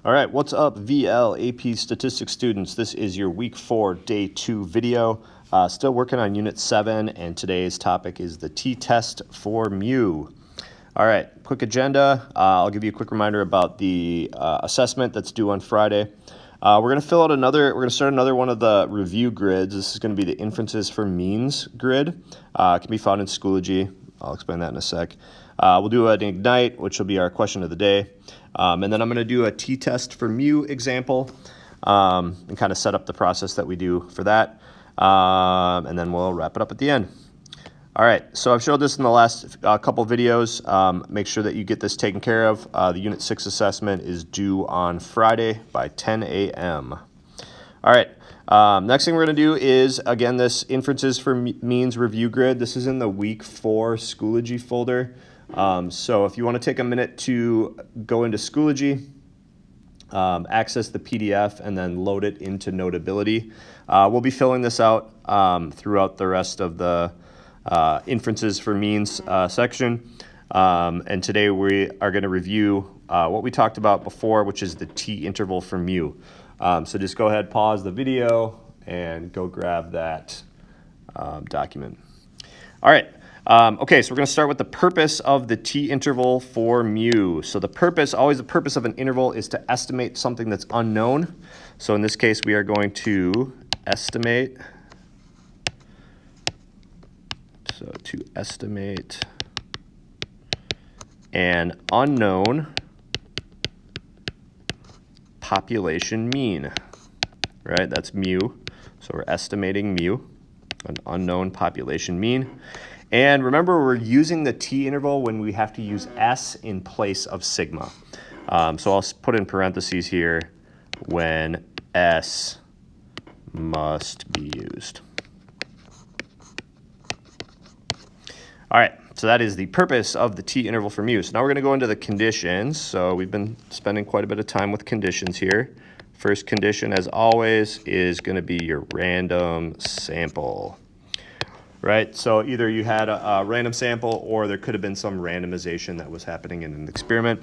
All right, what's up, VL AP Statistics students? This is your week 4, day 2 video. Still working on unit 7, and today's topic is the t-test for mu. All right, quick agenda. I'll give you a quick reminder about the assessment that's due on Friday. We're going to start another one of the review grids. This is going to be the inferences for means grid. It can be found in Schoology. I'll explain that in a sec. We'll do an ignite, which will be our question of the day. And then I'm going to do a t-test for mu example and kind of set up the process that we do for that. And then we'll wrap it up at the end. All right, so I've showed this in the last couple videos. Make sure that you get this taken care of. The Unit 6 assessment is due on Friday by 10 a.m. All right, next thing we're going to do is, again, this inferences for means review grid. This is in the week 4 Schoology folder. So if you want to take a minute to go into Schoology, access the PDF, and then load it into Notability. We'll be filling this out throughout the rest of the inferences for means section. And today we are going to review what we talked about before, which is the t-interval for mu. So just go ahead, pause the video, and go grab that document. All right. Okay, so we're going to start with the purpose of the t-interval for mu. So the purpose of an interval is to estimate something that's unknown. So in this case, we are going to estimate. So to estimate an unknown population mean, right? That's mu. So we're estimating mu, an unknown population mean. And remember, we're using the t-interval when we have to use s in place of sigma. So I'll put in parentheses here when s must be used. All right, so that is the purpose of the t-interval for mu. So now we're going to go into the conditions. So we've been spending quite a bit of time with conditions here. First condition, as always, is going to be your random sample. Right, so either you had a random sample or there could have been some randomization that was happening in an experiment.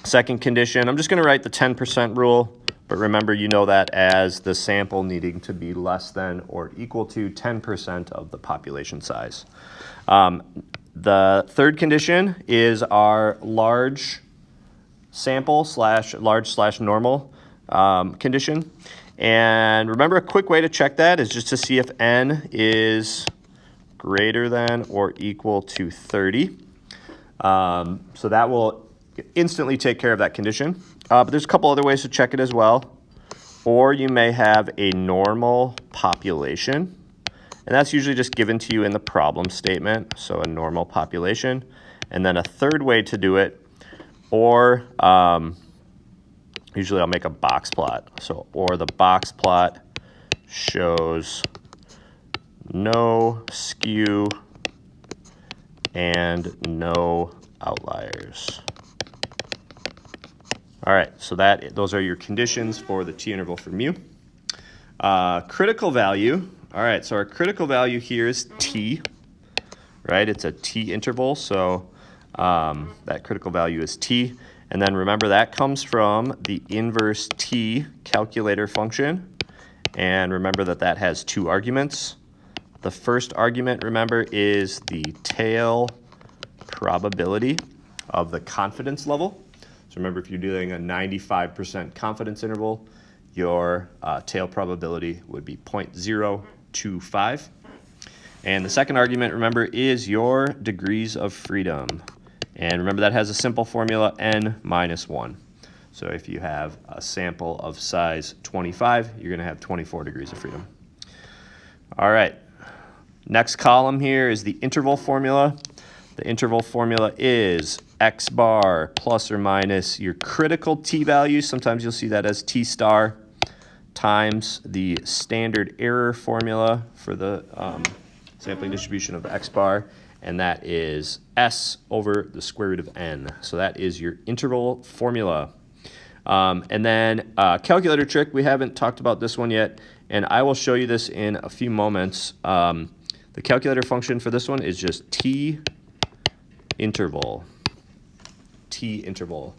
Second condition, I'm just going to write the 10% rule, but remember, you know that as the sample needing to be less than or equal to 10% of the population size. The third condition is our large sample large normal condition. And remember, a quick way to check that is just to see if n is greater than or equal to 30. So that will instantly take care of that condition. But there's a couple other ways to check it as well. Or you may have a normal population. And that's usually just given to you in the problem statement. So a normal population. And then a third way to do it, or usually I'll make a box plot. So, or the box plot shows no skew and no outliers. All right, so those are your conditions for the t-interval for mu. Critical value. All right, so our critical value here is t, right? It's a t-interval, so that critical value is t. And then remember, that comes from the inverse t calculator function. And remember that has two arguments. The first argument, remember, is the tail probability of the confidence level. So remember, if you're doing a 95% confidence interval, your tail probability would be 0.025. And the second argument, remember, is your degrees of freedom. And remember, that has a simple formula, n minus 1. So if you have a sample of size 25, you're going to have 24 degrees of freedom. All right. Next column here is the interval formula. The interval formula is x bar plus or minus your critical t-value. Sometimes you'll see that as t star times the standard error formula for the sampling distribution of the x bar. And that is s over the square root of n. So that is your interval formula. And then calculator trick, we haven't talked about this one yet, and I will show you this in a few moments. The calculator function for this one is just t interval. t-interval.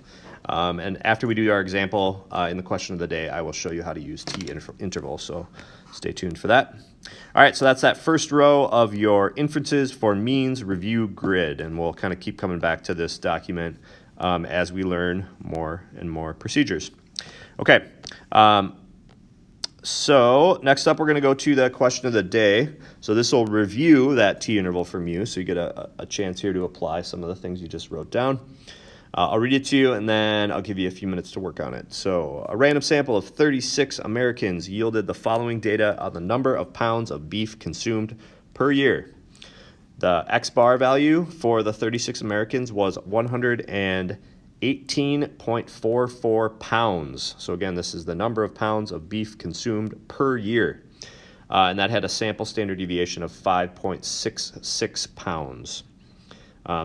And after we do our example in the question of the day, I will show you how to use t-interval, so stay tuned for that. All right, so that's that first row of your inferences for means review grid, and we'll kind of keep coming back to this document as we learn more and more procedures. Okay, so next up we're going to go to the question of the day. So this will review that t-interval for mu, so you get a chance here to apply some of the things you just wrote down. I'll read it to you, and then I'll give you a few minutes to work on it. So a random sample of 36 Americans yielded the following data on the number of pounds of beef consumed per year. The X bar value for the 36 Americans was 118.44 pounds. So again, this is the number of pounds of beef consumed per year. And that had a sample standard deviation of 5.66 pounds.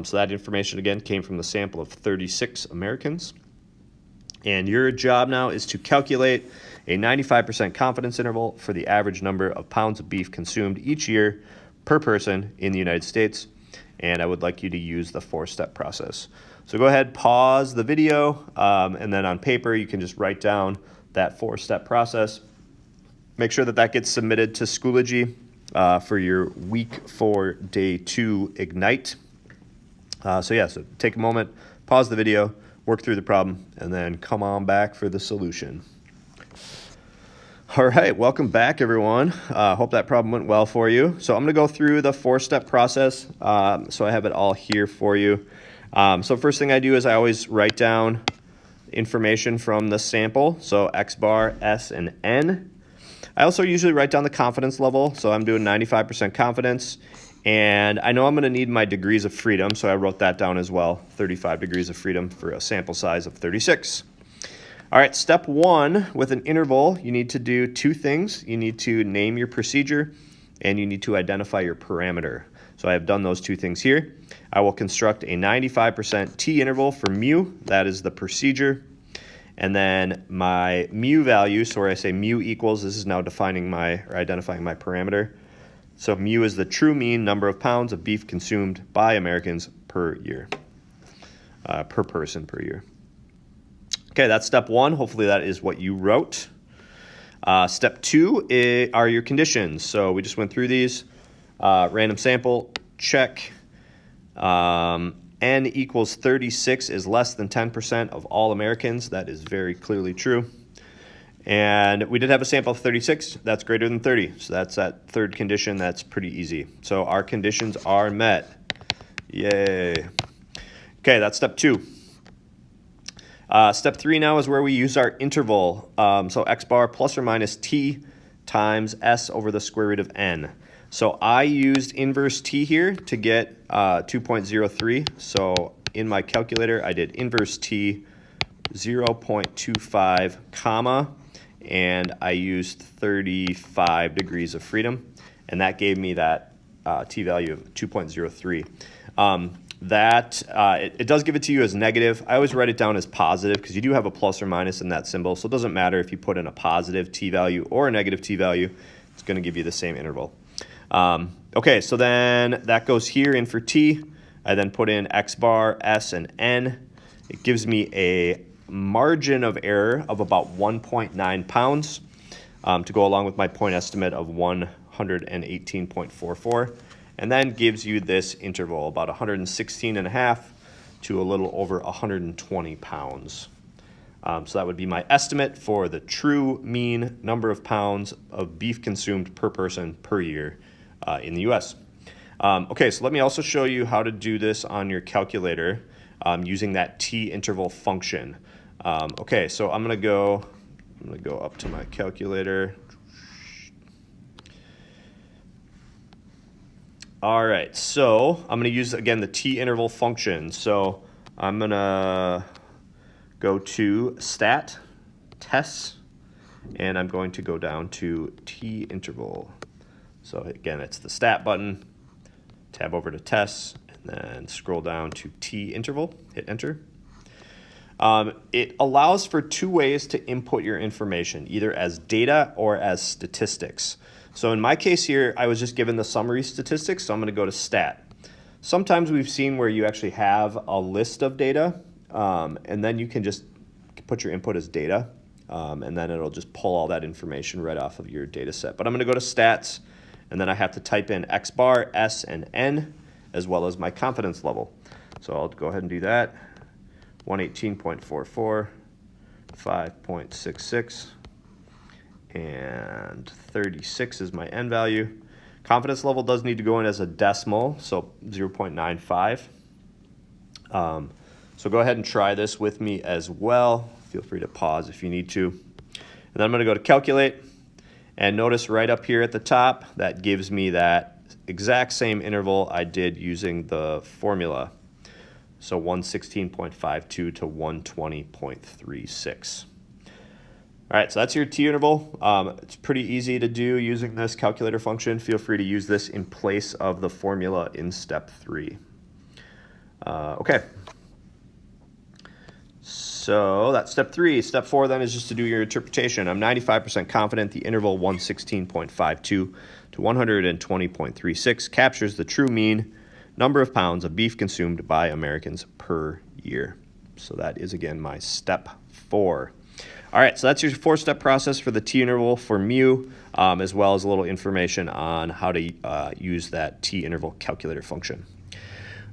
So that information, again, came from the sample of 36 Americans. And your job now is to calculate a 95% confidence interval for the average number of pounds of beef consumed each year per person in the United States. And I would like you to use the 4-step process. So go ahead, pause the video, and then on paper you can just write down that 4-step process. Make sure that that gets submitted to Schoology for your week 4 day 2 Ignite. So take a moment, pause the video, work through the problem, and then come on back for the solution. All right, welcome back, everyone. Hope that problem went well for you. So I'm going to go through the 4-step process. So I have it all here for you. So first thing I do is I always write down information from the sample, so X bar, S, and N. I also usually write down the confidence level, so I'm doing 95% confidence. And I know I'm going to need my degrees of freedom, so I wrote that down as well, 35 degrees of freedom for a sample size of 36. All right, step 1, with an interval, you need to do 2 things. You need to name your procedure, and you need to identify your parameter. So I have done those 2 things here. I will construct a 95% t-interval for mu, that is the procedure. And then my mu value, so where I say mu equals, this is now defining or identifying my parameter. So mu is the true mean number of pounds of beef consumed by Americans per year, per person per year. Okay, that's step 1. Hopefully that is what you wrote. Step 2 are your conditions. So we just went through these. Random sample, check. N equals 36 is less than 10% of all Americans. That is very clearly true. And we did have a sample of 36. That's greater than 30. So that's that third condition. That's pretty easy. So our conditions are met. Yay. Okay, that's step 2. Step 3 now is where we use our interval. So X bar plus or minus t times S over the square root of n. So I used inverse t here to get 2.03. So in my calculator, I did inverse t 0.25 comma, and I used 35 degrees of freedom, and that gave me that t value of 2.03. It does give it to you as negative. I always write it down as positive because you do have a plus or minus in that symbol, so it doesn't matter if you put in a positive t value or a negative t value, it's going to give you the same interval. Okay, so then that goes here in for t. I then put in X bar, S, and N. It gives me a margin of error of about 1.9 pounds to go along with my point estimate of 118.44, and then gives you this interval, about 116.5 to a little over 120 pounds. So that would be my estimate for the true mean number of pounds of beef consumed per person per year in the U.S. Okay, so let me also show you how to do this on your calculator using that t-interval function. Okay, so I'm gonna go up to my calculator. All right, so I'm gonna use again the t-interval function. So I'm gonna go to stat, tests, and I'm going to go down to t-interval. So again, it's the stat button, tab over to tests, and then scroll down to t-interval, hit enter. It allows for 2 ways to input your information, either as data or as statistics. So in my case here, I was just given the summary statistics, so I'm going to go to stat. Sometimes we've seen where you actually have a list of data And then you can just put your input as data, and then it'll just pull all that information right off of your data set. But I'm going to go to stats, and then I have to type in X bar, S, and N, as well as my confidence level. So I'll go ahead and do that. 118.44, 5.66, and 36 is my N value. Confidence level does need to go in as a decimal, so 0.95. So go ahead and try this with me as well. Feel free to pause if you need to. And then I'm going to go to calculate, and notice right up here at the top, that gives me that exact same interval I did using the formula. So 116.52 to 120.36. All right, so that's your T interval. It's pretty easy to do using this calculator function. Feel free to use this in place of the formula in step 3. Okay. So that's step 3. Step 4 then is just to do your interpretation. I'm 95% confident the interval 116.52 to 120.36 captures the true mean number of pounds of beef consumed by Americans per year. So that is, again, my step 4. All right, so that's your 4-step process for the T interval for mu, as well as a little information on how to use that T interval calculator function.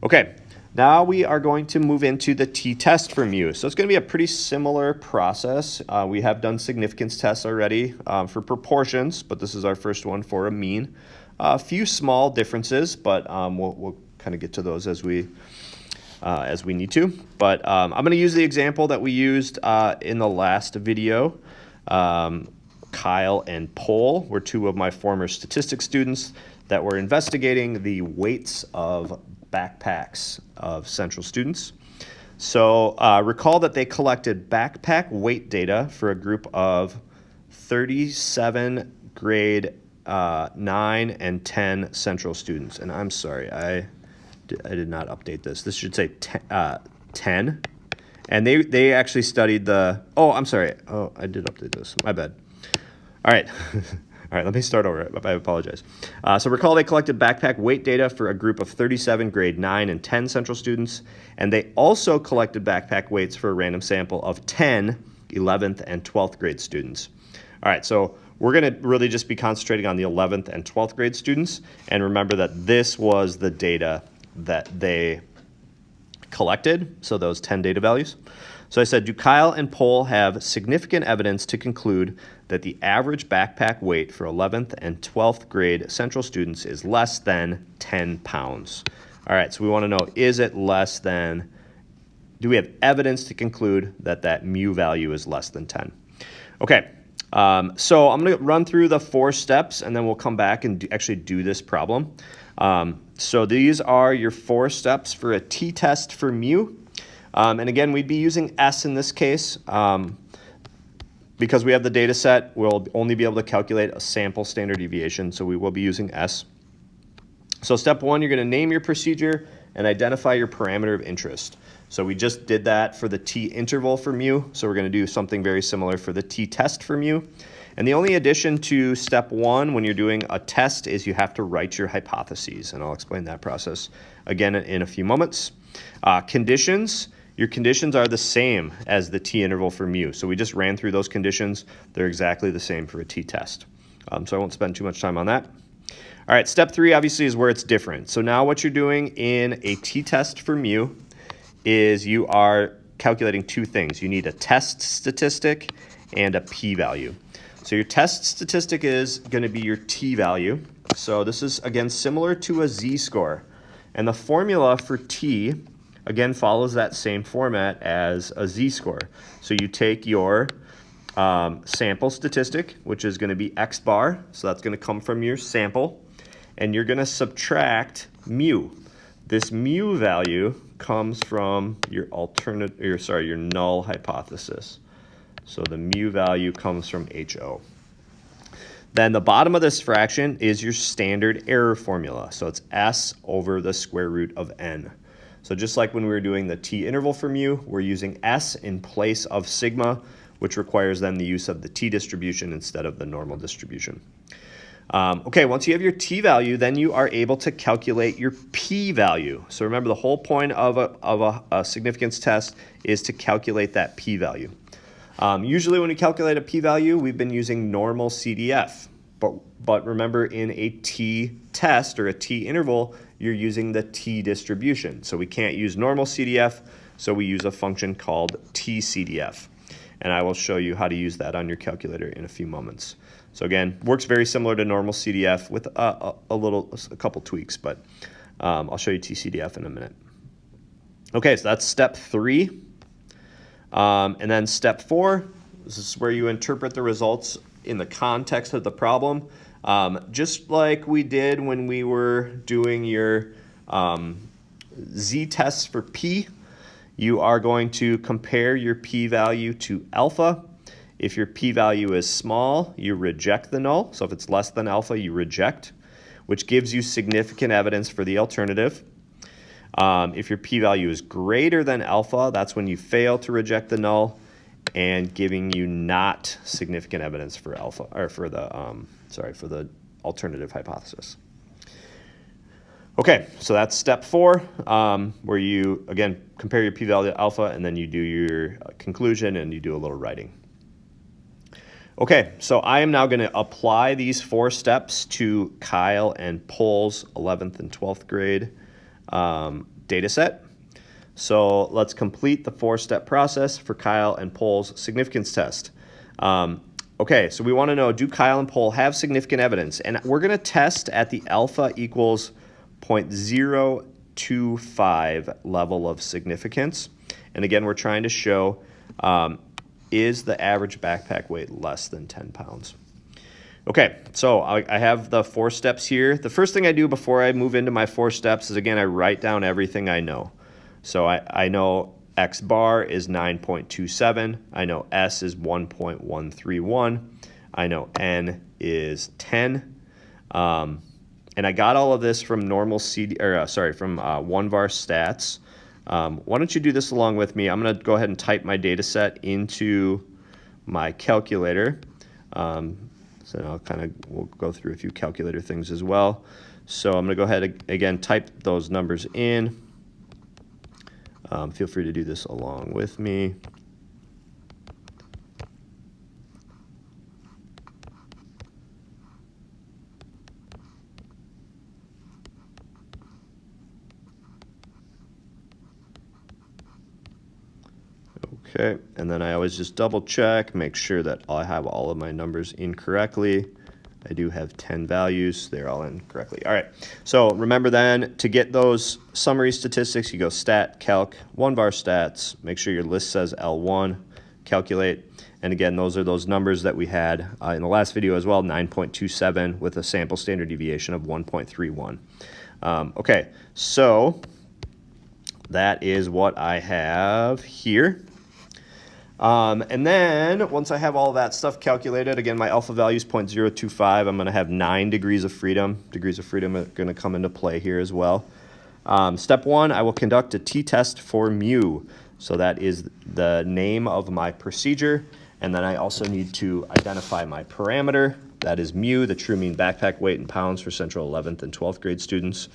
Okay, now we are going to move into the t-test for mu. So it's going to be a pretty similar process. We have done significance tests already for proportions, but this is our first one for a mean. A few small differences, but we'll kind of get to those as we need to. But I'm going to use the example that we used in the last video. Kyle and Pole were 2 of my former statistics students that were investigating the weights of backpacks of Central students. So recall that they collected backpack weight data for a group of 37 grade 9 and 10 Central students. And I'm sorry, I did not update this. This should say 10. And they actually studied the, oh, I'm sorry. Oh, I did update this. My bad. All right. All right, let me start over. I apologize. So recall they collected backpack weight data for a group of 37 grade 9 and 10 Central students, and they also collected backpack weights for a random sample of 10 11th and 12th grade students. All right, so we're going to really just be concentrating on the 11th and 12th grade students, and remember that this was the data that they collected, so those 10 data values. So I said, do Kyle and Pole have significant evidence to conclude that the average backpack weight for 11th and 12th grade Central students is less than 10 pounds? All right, so we want to know, is it less than, do we have evidence to conclude that that mu value is less than 10? Okay, so I'm going to run through the 4 steps, and then we'll come back and actually do this problem. So these are your 4 steps for a t-test for mu. And again, we'd be using S in this case. Because we have the data set, we'll only be able to calculate a sample standard deviation, so we will be using S. So step 1, you're going to name your procedure and identify your parameter of interest. So we just did that for the T interval for mu, so we're going to do something very similar for the t-test for mu. And the only addition to step 1 when you're doing a test is you have to write your hypotheses, and I'll explain that process again in a few moments. Conditions. Your conditions are the same as the T interval for mu. So we just ran through those conditions. They're exactly the same for a t-test. So I won't spend too much time on that. All right, step 3 obviously is where it's different. So now what you're doing in a t-test for mu is you are calculating 2 things. You need a test statistic and a p-value. So your test statistic is going to be your t-value. So this is, again, similar to a z-score. And the formula for t, again, follows that same format as a z-score. So you take your sample statistic, which is going to be x bar, so that's going to come from your sample, and you're going to subtract mu. This mu value comes from your your null hypothesis. So the mu value comes from HO. Then the bottom of this fraction is your standard error formula. So it's S over the square root of n. So just like when we were doing the T interval for mu, we're using S in place of sigma, which requires then the use of the T distribution instead of the normal distribution. Okay, once you have your t-value, then you are able to calculate your p-value. So remember, the whole point of a significance test is to calculate that p-value. Usually when we calculate a p-value, we've been using normal CDF. But remember, in a t-test or a t-interval, you're using the t-distribution. So we can't use normal CDF, so we use a function called t-CDF. And I will show you how to use that on your calculator in a few moments. So again, works very similar to normal CDF with a couple tweaks, but I'll show you t-CDF in a minute. Okay, so that's step 3. And then step 4, this is where you interpret the results in the context of the problem. Just like we did when we were doing your z-tests for p, you are going to compare your p-value to alpha. If your p-value is small, you reject the null. So if it's less than alpha, you reject, which gives you significant evidence for the alternative. If your p-value is greater than alpha, that's when you fail to reject the null, and giving you not significant evidence for alpha, or for the alternative hypothesis. Okay, so that's step 4, where you again compare your p-value to alpha, and then you do your conclusion and you do a little writing. Okay, so I am now going to apply these 4 steps to Kyle and Pohl's 11th and 12th grade data set. So let's complete the 4-step process for Kyle and Pohl's significance test. Okay, so we want to know, do Kyle and Pohl have significant evidence? And we're going to test at the alpha equals 0.025 level of significance. And again, we're trying to show, is the average backpack weight less than 10 pounds? Okay, so I have the 4 steps here. The first thing I do before I move into my 4 steps is, again, I write down everything I know. So I know X bar is 9.27. I know S is 1.131. I know N is 10. And I got all of this from from 1var stats. Why don't you do this along with me? I'm going to go ahead and type my data set into my calculator. So we'll go through a few calculator things as well. So I'm going to go ahead again, type those numbers in. Feel free to do this along with me. Okay, and then I always just double check, make sure that I have all of my numbers in correctly. I do have 10 values, they're all in correctly. All right, so remember then, to get those summary statistics, you go stat, calc, 1var stats, make sure your list says L1, calculate, and again, those are those numbers that we had in the last video as well, 9.27 with a sample standard deviation of 1.31. Okay, so that is what I have here. And then once I have all that stuff calculated, again, my alpha value is 0.025. I'm going to have 9 degrees of freedom. Degrees of freedom are going to come into play here as well. Step 1, I will conduct a t-test for mu. So that is the name of my procedure. And then I also need to identify my parameter. That is mu, the true mean backpack weight in pounds for Central 11th and 12th grade students.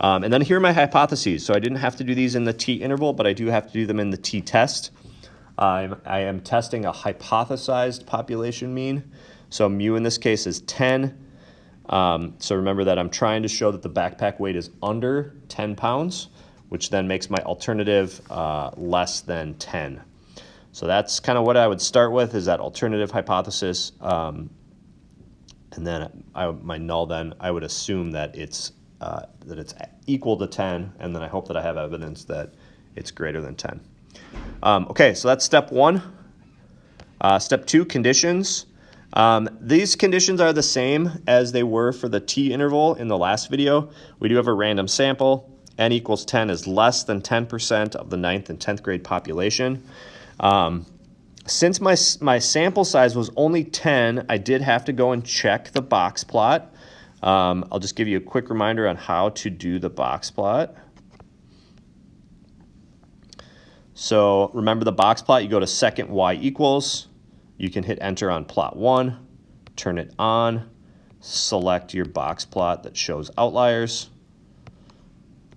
And then here are my hypotheses. So I didn't have to do these in the t-interval, but I do have to do them in the t-test. I am testing a hypothesized population mean. So mu in this case is 10. So remember that I'm trying to show that the backpack weight is under 10 pounds, which then makes my alternative less than 10. So that's kind of what I would start with, is that alternative hypothesis. And then my null, then I would assume that it's equal to 10, and then I hope that I have evidence that it's greater than 10. Okay, so that's step 1. Step 2, conditions. These conditions are the same as they were for the t-interval in the last video. We do have a random sample. N equals 10 is less than 10% of the 9th and 10th grade population. Since my sample size was only 10, I did have to go and check the box plot. I'll just give you a quick reminder on how to do the box plot. So remember the box plot, you go to second y equals, you can hit enter on plot 1, turn it on, select your box plot that shows outliers.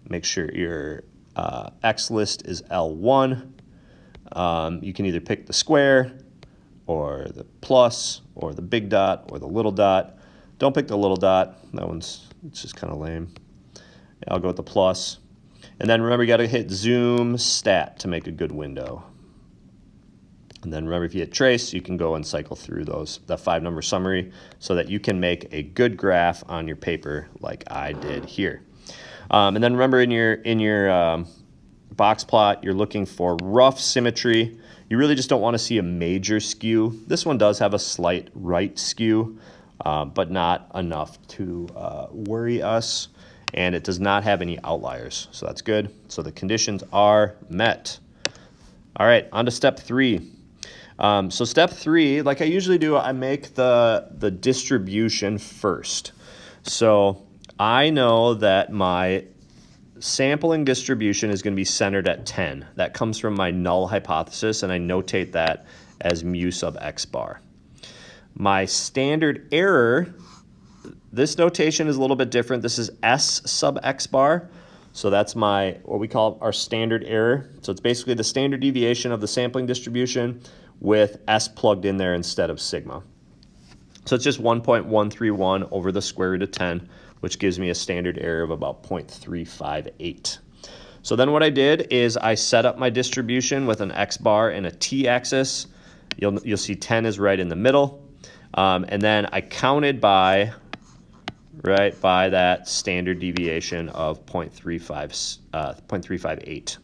Make sure your X list is L1. You can either pick the square or the plus or the big dot or the little dot. Don't pick the little dot. It's just kind of lame. I'll go with the plus. And then remember, you got to hit zoom stat to make a good window. And then remember, if you hit trace, you can go and cycle through the 5-number summary so that you can make a good graph on your paper like I did here. And then remember, in your box plot, you're looking for rough symmetry. You really just don't want to see a major skew. This one does have a slight right skew, but not enough to worry us. And it does not have any outliers, so that's good. So the conditions are met. All right, on to step 3. So step 3, like I usually do, I make the distribution first. So I know that my sampling distribution is going to be centered at 10. That comes from my null hypothesis, and I notate that as mu sub x bar. My standard error, this notation is a little bit different. This is S sub x bar. So that's what we call our standard error. So it's basically the standard deviation of the sampling distribution with S plugged in there instead of sigma. So it's just 1.131 over the square root of 10, which gives me a standard error of about 0.358. So then what I did is I set up my distribution with an x bar and a t-axis. You'll see 10 is right in the middle. And then I counted by that standard deviation of 0.358.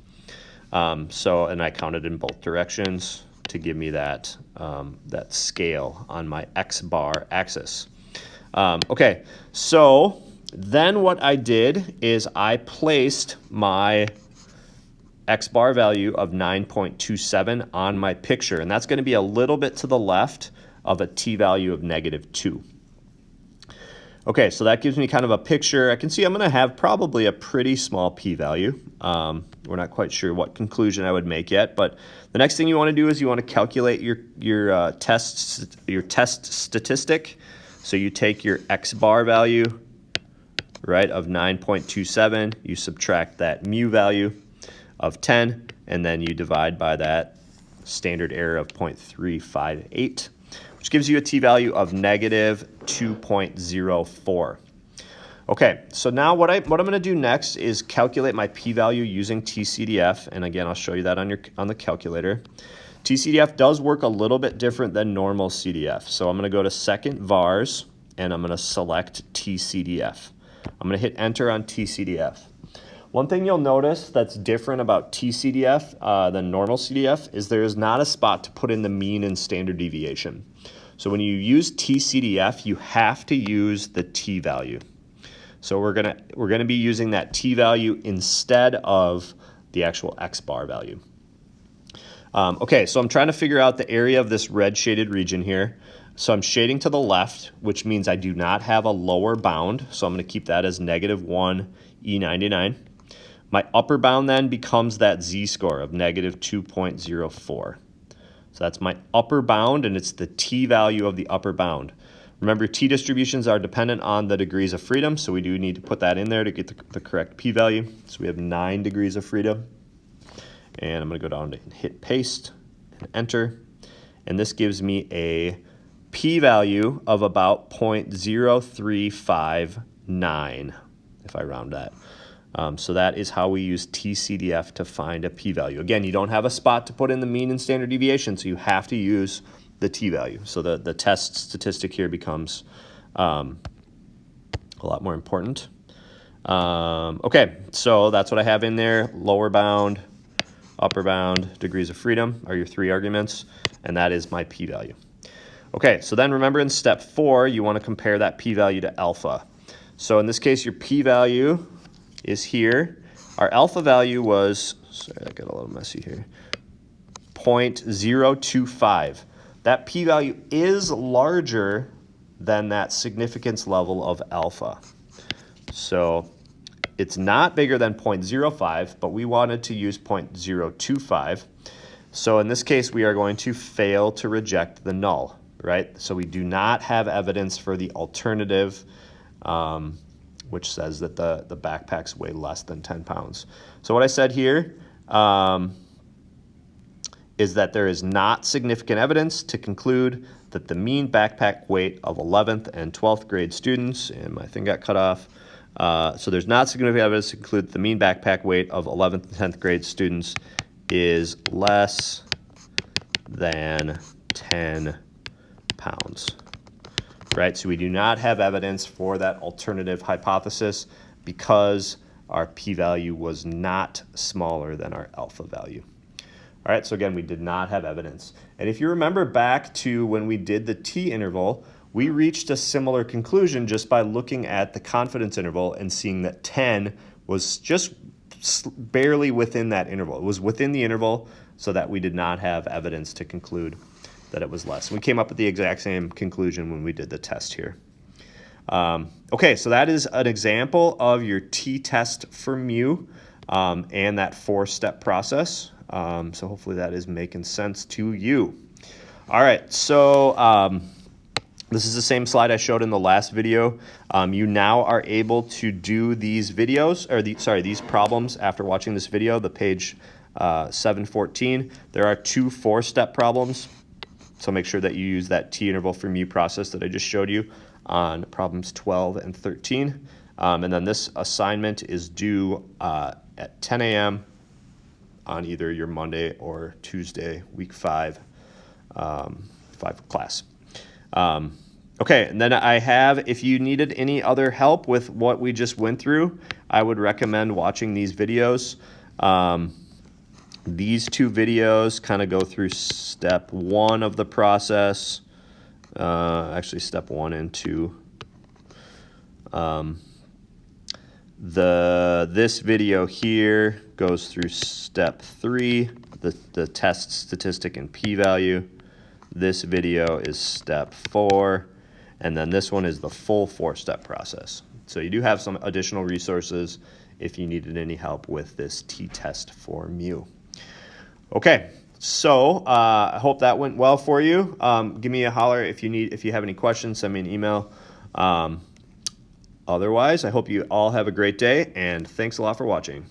And I counted in both directions to give me that scale on my x bar axis. Okay, so then what I did is I placed my x bar value of 9.27 on my picture, and that's going to be a little bit to the left of a t-value of -2. Okay, so that gives me kind of a picture. I can see I'm going to have probably a pretty small p-value. We're not quite sure what conclusion I would make yet, but the next thing you want to do is you want to calculate your test statistic. So you take your x bar value, right, of 9.27, you subtract that mu value of 10, and then you divide by that standard error of 0.358, which gives you a t-value of -2.04. Okay, so now what I'm going to do next is calculate my p-value using TCDF, and again, I'll show you that on the calculator. TCDF does work a little bit different than normal CDF, so I'm going to go to second vars, and I'm going to select TCDF. I'm going to hit enter on TCDF. One thing you'll notice that's different about TCDF than normal CDF is there is not a spot to put in the mean and standard deviation. So when you use TCDF, you have to use the t-value. So we're gonna be using that t-value instead of the actual x bar value. Okay, so I'm trying to figure out the area of this red shaded region here. So I'm shading to the left, which means I do not have a lower bound. So I'm going to keep that as -1 E99. My upper bound then becomes that z-score of -2.04. So that's my upper bound, and it's the t-value of the upper bound. Remember, t-distributions are dependent on the degrees of freedom, so we do need to put that in there to get the correct p-value. So we have 9 degrees of freedom. And I'm going to go down and hit paste and enter. And this gives me a p-value of about 0.0359, if I round that. So that is how we use TCDF to find a p-value. Again, you don't have a spot to put in the mean and standard deviation, so you have to use the t-value. So the test statistic here becomes a lot more important. Okay, so that's what I have in there. Lower bound, upper bound, degrees of freedom are your 3 arguments, and that is my p-value. Okay, so then remember in step 4, you want to compare that p-value to alpha. So in this case, your p-value is here. Our alpha value was, sorry, I got a little messy here, 0.025. That p-value is larger than that significance level of alpha. So it's not bigger than 0.05, but we wanted to use 0.025. So in this case, we are going to fail to reject the null. right? So we do not have evidence for the alternative, which says that the backpacks weigh less than 10 pounds. So what I said here is that there is not significant evidence to conclude that the mean backpack weight of 11th and 12th grade students, and my thing got cut off, so there's not significant evidence to conclude that the mean backpack weight of 11th and 10th grade students is less than 10 pounds, right? So we do not have evidence for that alternative hypothesis because our p-value was not smaller than our alpha value. All right, so again, we did not have evidence. And if you remember back to when we did the t-interval, we reached a similar conclusion just by looking at the confidence interval and seeing that 10 was just barely within that interval. It was within the interval so that we did not have evidence to conclude that it was less. We came up with the exact same conclusion when we did the test here. Okay, so that is an example of your t-test for mu and that 4-step process. So hopefully that is making sense to you. All right, so this is the same slide I showed in the last video. You now are able to do these videos, or these problems after watching this video, the page 714. There are 2 4-step problems. So make sure that you use that t-interval for mu process that I just showed you on problems 12 and 13. And then this assignment is due at 10 a.m. on either your Monday or Tuesday, week 5 class. Okay, and then I have, if you needed any other help with what we just went through, I would recommend watching these videos. These 2 videos kind of go through step 1 of the process, actually step 1 and 2. This video here goes through step 3, the test statistic and p-value. This video is step 4, and then this one is the full 4-step process. So you do have some additional resources if you needed any help with this t-test for mu. Okay, so I hope that went well for you. Give me a holler if you have any questions. Send me an email. Otherwise, I hope you all have a great day, and thanks a lot for watching.